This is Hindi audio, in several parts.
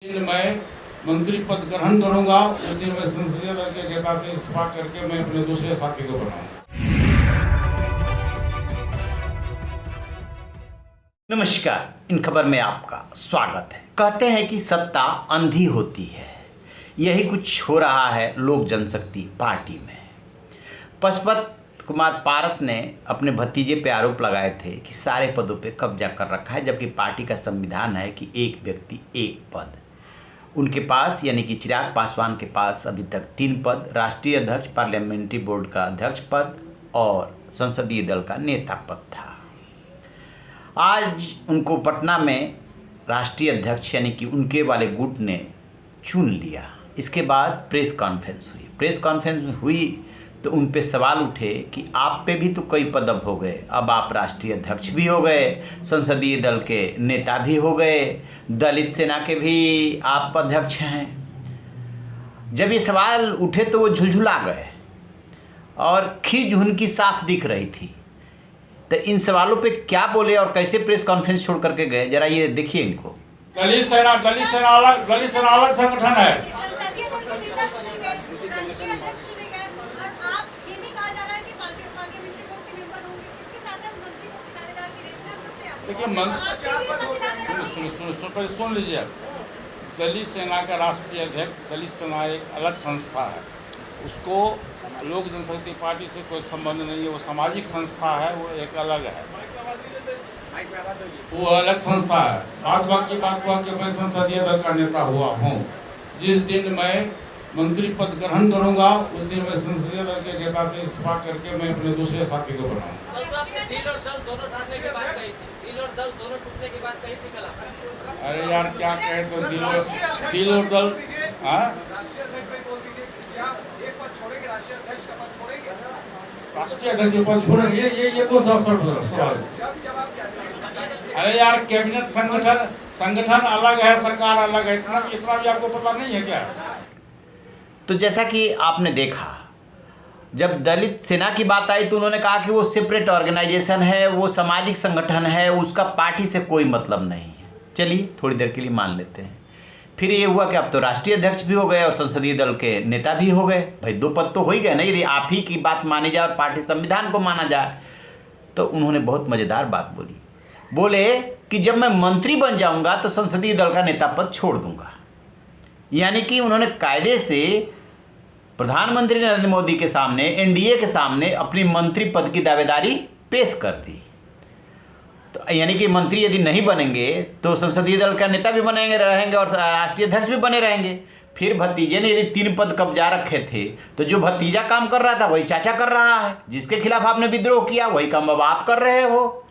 मैं मंत्री पद ग्रहण करूंगा उस दिन मैं संसदीय दल के नेता से इस्तीफा करके मैं अपने दूसरे साथी को बनाऊंगा। नमस्कार, इन खबर में आपका स्वागत है। कहते हैं कि सत्ता अंधी होती है, यही कुछ हो रहा है लोक जनशक्ति पार्टी में। पशुपत कुमार पारस ने अपने भतीजे पे आरोप लगाए थे कि सारे पदों पे कब्जा कर रखा है, जबकि पार्टी का संविधान है कि एक व्यक्ति एक पद। उनके पास यानी कि चिराग पासवान के पास अभी तक 3 पद, राष्ट्रीय अध्यक्ष, पार्लियामेंट्री बोर्ड का अध्यक्ष पद और संसदीय दल का नेता पद था। आज उनको पटना में राष्ट्रीय अध्यक्ष यानी कि उनके वाले गुट ने चुन लिया। इसके बाद प्रेस कॉन्फ्रेंस हुई तो उन पे सवाल उठे कि आप पे भी तो कई पद अब हो गए, अब आप राष्ट्रीय अध्यक्ष भी हो गए, संसदीय दल के नेता भी हो गए, दलित सेना के भी आप अध्यक्ष हैं। जब ये सवाल उठे तो वो झुलझुला गए और खींच उनकी साफ दिख रही थी। तो इन सवालों पे क्या बोले और कैसे प्रेस कॉन्फ्रेंस छोड़ करके गए, जरा ये देखिए इनको। दलित सेना अलग संगठन है। देखिए सुन लीजिए, दलित सेना का राष्ट्रीय अध्यक्ष, दलित सेना एक अलग संस्था है, उसको लोक जनशक्ति पार्टी से कोई संबंध नहीं है। वो सामाजिक संस्था है, वो एक अलग है, वो अलग संस्था है। बात हुआ कि मैं संसदीय दल का नेता हुआ हूँ। जिस दिन मैं मंत्री पद ग्रहण करूंगा उस दिन मैं संसदीय दल के नेता से इस्तीफा करके मैं अपने दूसरे साथी को बनाऊंगा। अरे यार क्या कहे तो दिल और दल, राष्ट्रीय अध्यक्ष के पद छोड़ेंगे, ये तो सवाल। अरे यार कैबिनेट संगठन अलग है, सरकार अलग है, इतना भी आपको पता नहीं है क्या? तो जैसा कि आपने देखा, जब दलित सेना की बात आई तो उन्होंने कहा कि वो सेपरेट ऑर्गेनाइजेशन है, वो सामाजिक संगठन है, उसका पार्टी से कोई मतलब नहीं है। चलिए थोड़ी देर के लिए मान लेते हैं। फिर ये हुआ कि अब तो राष्ट्रीय अध्यक्ष भी हो गए और संसदीय दल के नेता भी हो गए। भाई 2 पद तो हो ही गए ना, यदि आप ही की बात मानी जाए और पार्टी संविधान को माना जाए। तो उन्होंने बहुत मज़ेदार बात बोले कि जब मैं मंत्री बन जाऊंगा तो संसदीय दल का नेता पद छोड़ दूंगा। यानी कि उन्होंने कायदे से प्रधानमंत्री नरेंद्र मोदी के सामने, एनडीए के सामने अपनी मंत्री पद की दावेदारी पेश कर दी। तो यानी कि मंत्री यदि नहीं बनेंगे तो संसदीय दल का नेता भी रहेंगे और राष्ट्रीय अध्यक्ष भी बने रहेंगे। फिर भतीजे ने यदि 3 पद कब्जा रखे थे तो जो भतीजा काम कर रहा था वही चाचा कर रहा है, जिसके खिलाफ आपने विद्रोह किया वही काम अब आप कर रहे हो।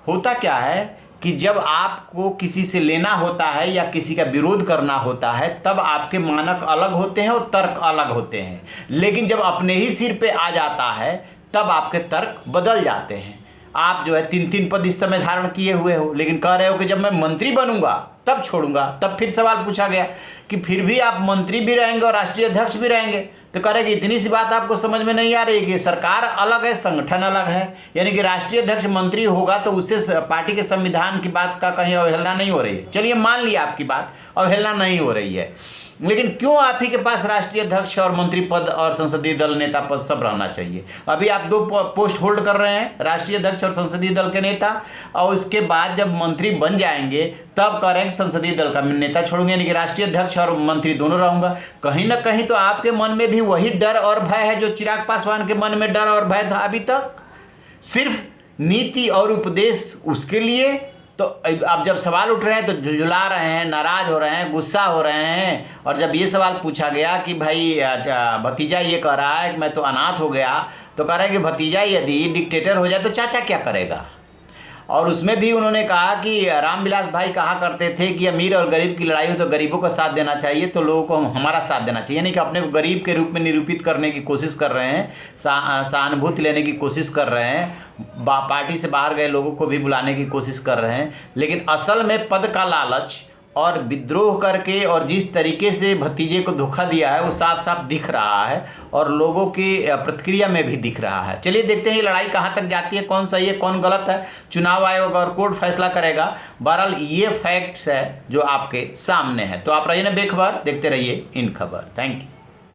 होता क्या है कि जब आपको किसी से लेना होता है या किसी का विरोध करना होता है तब आपके मानक अलग होते हैं और तर्क अलग होते हैं, लेकिन जब अपने ही सिर पे आ जाता है तब आपके तर्क बदल जाते हैं। आप जो है 3 पद इस समय धारण किए हुए हो, लेकिन कह रहे हो कि जब मैं मंत्री बनूंगा तब छोड़ूंगा। तब फिर सवाल पूछा गया कि फिर भी आप मंत्री भी रहेंगे और राष्ट्रीय अध्यक्ष भी रहेंगे, तो कह रहे कि इतनी सी बात आपको समझ में नहीं आ रही कि सरकार अलग है, संगठन अलग है। यानी कि राष्ट्रीय अध्यक्ष मंत्री होगा तो उससे पार्टी के संविधान की बात का कहीं अवहेलना नहीं हो रही है। चलिए मान लिया आपकी बात, अवहेलना नहीं हो रही है, लेकिन क्यों आप ही के पास राष्ट्रीय अध्यक्ष और मंत्री पद और संसदीय दल नेता पद सब रहना चाहिए? अभी आप 2 पोस्ट होल्ड कर रहे हैं, राष्ट्रीय अध्यक्ष और संसदीय दल के नेता, और उसके बाद जब मंत्री बन जाएंगे तब कह रहे हैं संसदीय दल का नेता छोड़ूंगे, यानी कि राष्ट्रीय अध्यक्ष और मंत्री दोनों रहूंगा। कहीं ना कहीं तो आपके मन में भी वही डर और भय है जो चिराग पासवान के मन में डर और भय था अभी तक। सिर्फ नीति और उपदेश उसके लिए। तो अब जब सवाल उठ रहे हैं तो झुलझुला रहे हैं, नाराज हो रहे हैं, गुस्सा हो रहे हैं। और जब ये सवाल पूछा गया कि भाई भतीजा ये कह रहा है कि मैं तो अनाथ हो गया, तो कह रहा है कि भतीजा यदि डिक्टेटर हो जाए तो चाचा क्या करेगा? और उसमें भी उन्होंने कहा कि रामविलास भाई कहा करते थे कि अमीर और गरीब की लड़ाई हो तो गरीबों का साथ देना चाहिए, तो लोगों को हमारा साथ देना चाहिए। यानी कि अपने को गरीब के रूप में निरूपित करने की कोशिश कर रहे हैं, सहानुभूति लेने की कोशिश कर रहे हैं, पार्टी से बाहर गए लोगों को भी बुलाने की कोशिश कर रहे हैं। लेकिन असल में पद का लालच और विद्रोह करके और जिस तरीके से भतीजे को धोखा दिया है वो साफ साफ दिख रहा है और लोगों की प्रतिक्रिया में भी दिख रहा है। चलिए देखते हैं ये लड़ाई कहाँ तक जाती है, कौन सही है कौन गलत है, चुनाव आयोग और कोर्ट फैसला करेगा। बहरहाल ये फैक्ट्स है जो आपके सामने है। तो आप रहिए ना बेखबर, देखते रहिए इन खबर। Thank you.